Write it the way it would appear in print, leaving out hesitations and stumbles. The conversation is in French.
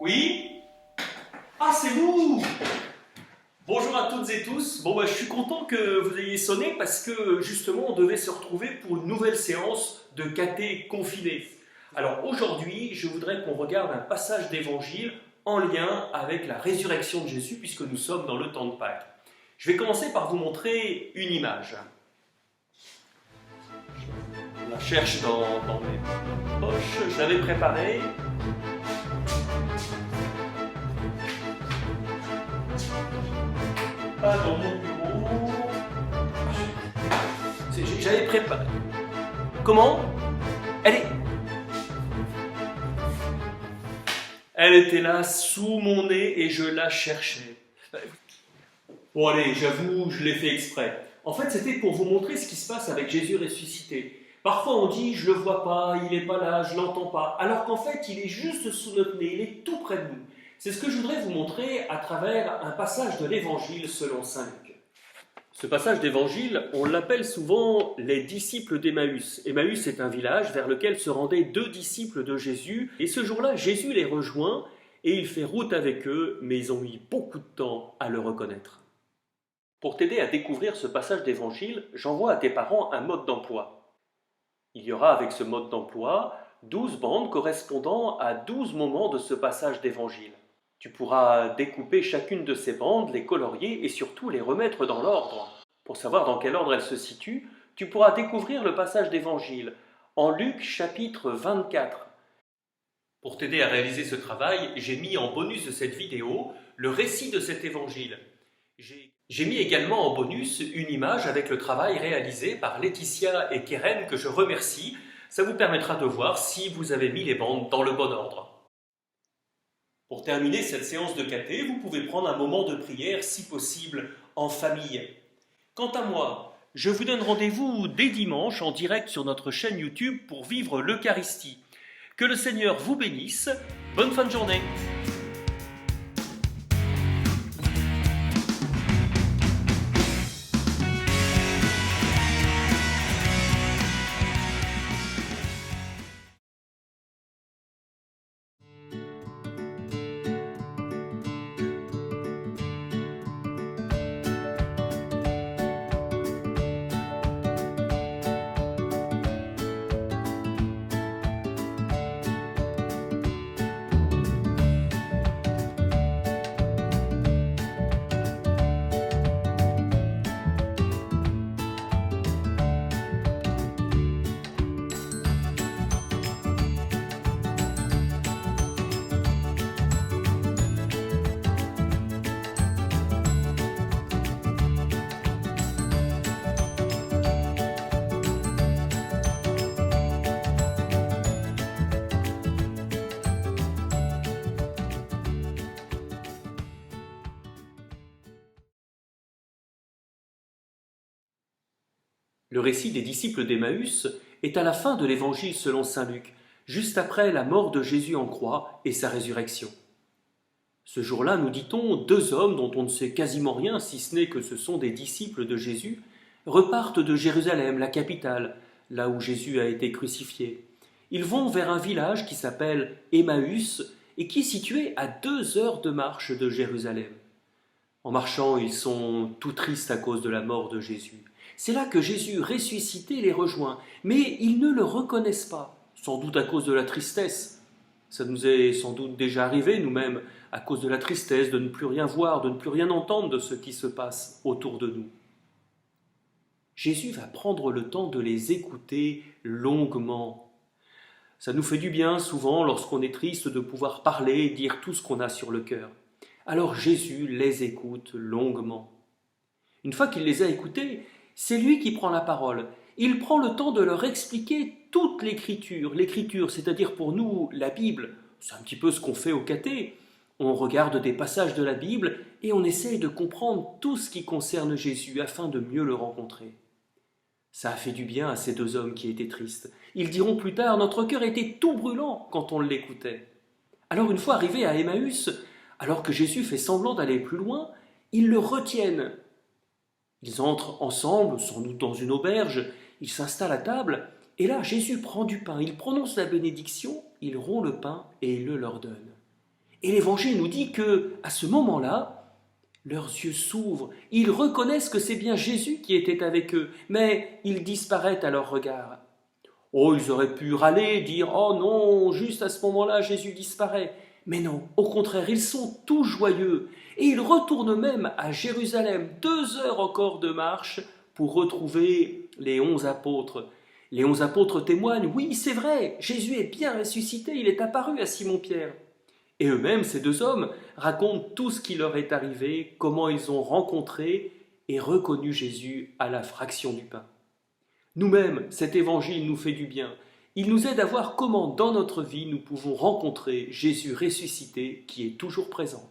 Oui? Ah, c'est vous! Bonjour à toutes et tous. Je suis content que vous ayez sonné parce que justement, on devait se retrouver pour une nouvelle séance de caté confiné. Alors aujourd'hui, je voudrais qu'on regarde un passage d'évangile en lien avec la résurrection de Jésus puisque nous sommes dans le temps de Pâques. Je vais commencer par vous montrer une image. Je la cherche dans mes poches, je l'avais préparée. Pas dans mon bureau. J'avais préparé. Comment? Elle était là sous mon nez et je la cherchais. Bon allez, j'avoue, je l'ai fait exprès. En fait, c'était pour vous montrer ce qui se passe avec Jésus ressuscité. Parfois on dit, je le vois pas, il n'est pas là, je l'entends pas. Alors qu'en fait, il est juste sous notre nez, il est tout près de nous. C'est ce que je voudrais vous montrer à travers un passage de l'Évangile selon saint Luc. Ce passage d'évangile, on l'appelle souvent les disciples d'Emmaüs. Emmaüs est un village vers lequel se rendaient deux disciples de Jésus. Et ce jour-là, Jésus les rejoint et il fait route avec eux, mais ils ont mis beaucoup de temps à le reconnaître. Pour t'aider à découvrir ce passage d'évangile, j'envoie à tes parents un mode d'emploi. Il y aura avec ce mode d'emploi 12 bandes correspondant à 12 moments de ce passage d'évangile. Tu pourras découper chacune de ces bandes, les colorier et surtout les remettre dans l'ordre. Pour savoir dans quel ordre elles se situent, tu pourras découvrir le passage d'évangile en Luc chapitre 24. Pour t'aider à réaliser ce travail, j'ai mis en bonus de cette vidéo le récit de cet évangile. J'ai mis également en bonus une image avec le travail réalisé par Laetitia et Keren que je remercie. Ça vous permettra de voir si vous avez mis les bandes dans le bon ordre. Pour terminer cette séance de caté, vous pouvez prendre un moment de prière, si possible, en famille. Quant à moi, je vous donne rendez-vous dès dimanche en direct sur notre chaîne YouTube pour vivre l'Eucharistie. Que le Seigneur vous bénisse. Bonne fin de journée. Le récit des disciples d'Emmaüs est à la fin de l'Évangile selon saint Luc, juste après la mort de Jésus en croix et sa résurrection. Ce jour-là, nous dit-on, deux hommes dont on ne sait quasiment rien, si ce n'est que ce sont des disciples de Jésus, repartent de Jérusalem, la capitale, là où Jésus a été crucifié. Ils vont vers un village qui s'appelle Emmaüs et qui est situé à 2 heures de marche de Jérusalem. En marchant, ils sont tout tristes à cause de la mort de Jésus. C'est là que Jésus ressuscité les rejoint, mais ils ne le reconnaissent pas, sans doute à cause de la tristesse. Ça nous est sans doute déjà arrivé nous-mêmes, à cause de la tristesse, de ne plus rien voir, de ne plus rien entendre de ce qui se passe autour de nous. Jésus va prendre le temps de les écouter longuement. Ça nous fait du bien souvent, lorsqu'on est triste, de pouvoir parler et dire tout ce qu'on a sur le cœur. Alors Jésus les écoute longuement. Une fois qu'il les a écoutés, c'est lui qui prend la parole. Il prend le temps de leur expliquer toute l'écriture. L'écriture, c'est-à-dire pour nous la Bible, c'est un petit peu ce qu'on fait au caté. On regarde des passages de la Bible et on essaye de comprendre tout ce qui concerne Jésus afin de mieux le rencontrer. Ça a fait du bien à ces deux hommes qui étaient tristes. Ils diront plus tard, notre cœur était tout brûlant quand on l'écoutait. Alors une fois arrivés à Emmaüs, alors que Jésus fait semblant d'aller plus loin, ils le retiennent. Ils entrent ensemble, sans doute dans une auberge, ils s'installent à table, et là Jésus prend du pain, il prononce la bénédiction, il rompt le pain et il le leur donne. Et l'Évangile nous dit que, à ce moment-là, leurs yeux s'ouvrent, ils reconnaissent que c'est bien Jésus qui était avec eux, mais il disparaît à leur regard. Oh, ils auraient pu râler, dire « Oh non, juste à ce moment-là, Jésus disparaît ». Mais non, au contraire, ils sont tous joyeux, et ils retournent même à Jérusalem, 2 heures encore de marche, pour retrouver les 11 apôtres. Les 11 apôtres témoignent « Oui, c'est vrai, Jésus est bien ressuscité, il est apparu à Simon-Pierre ». Et eux-mêmes, ces 2 hommes, racontent tout ce qui leur est arrivé, comment ils ont rencontré et reconnu Jésus à la fraction du pain. Nous-mêmes, cet évangile nous fait du bien. Il nous aide à voir comment dans notre vie nous pouvons rencontrer Jésus ressuscité qui est toujours présent.